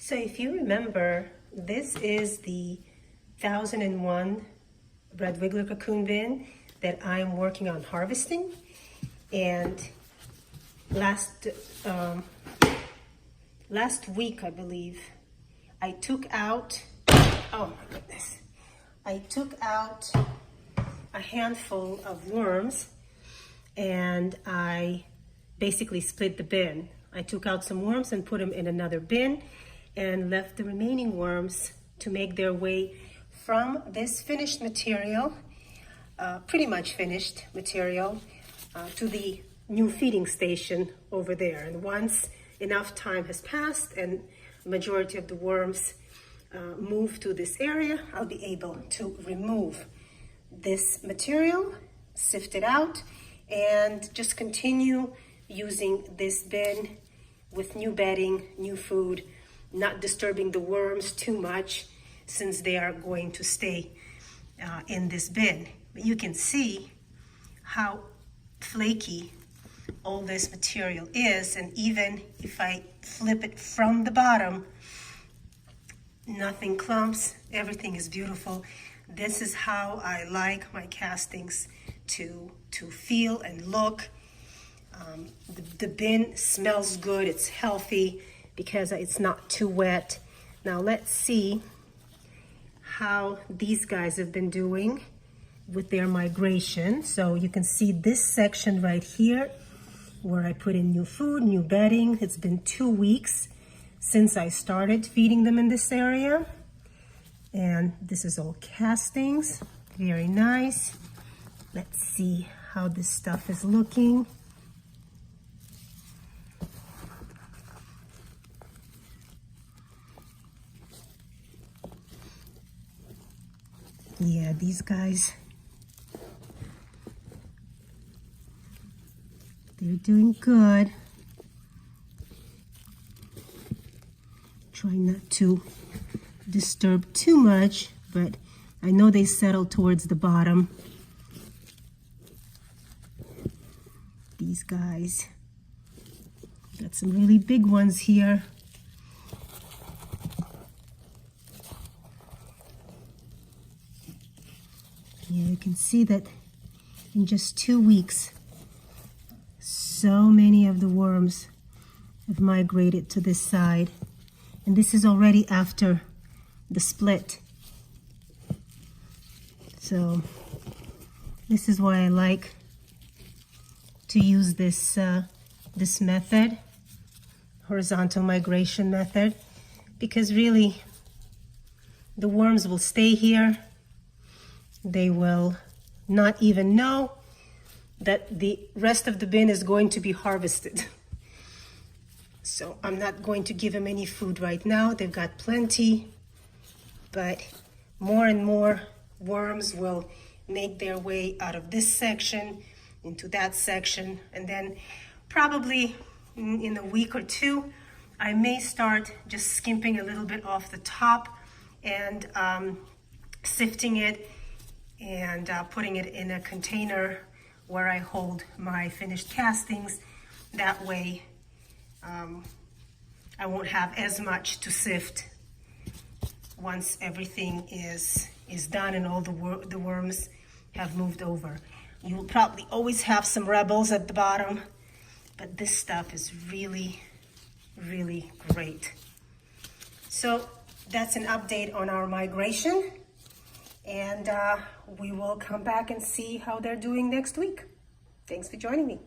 So if you remember, this is the 1001 red wiggler cocoon bin that I'm working on harvesting. And last week, I believe, I took out, oh my goodness, I took out a handful of worms and I basically split the bin. I took out some worms and put them in another bin and left the remaining worms to make their way from this finished material, pretty much finished material, to the new feeding station over there. And once enough time has passed and the majority of the worms move to this area, I'll be able to remove this material, sift it out, and just continue using this bin with new bedding, new food, not disturbing the worms too much since they are going to stay in this bin. But you can see how flaky all this material is, and even if I flip it from the bottom, nothing clumps, everything is beautiful. This is how I like my castings to feel and look. The bin smells good, it's healthy because it's not too wet. Now let's see how these guys have been doing with their migration. So you can see this section right here where I put in new food, new bedding. It's been 2 weeks since I started feeding them in this area. And this is all castings, very nice. Let's see how this stuff is looking. Yeah, these guys, they're doing good. Try not to disturb too much, but I know they settle towards the bottom. These guys, got some really big ones here. Yeah, you can see that in just 2 weeks, so many of the worms have migrated to this side. And this is already after the split. So this is why I like to use this this method, horizontal migration method, because really the worms will stay here. They will not even know that the rest of the bin is going to be harvested. So I'm not going to give them any food right now. They've got plenty, but more and more worms will make their way out of this section into that section. And then probably in a week or two, I may start just skimping a little bit off the top and sifting it and putting it in a container where I hold my finished castings. That way I won't have as much to sift once everything is done and all the worms have moved over. You will probably always have some rebels at the bottom, but this stuff is really, really great. So that's an update on our migration, and we will come back and see how they're doing next week. Thanks for joining me.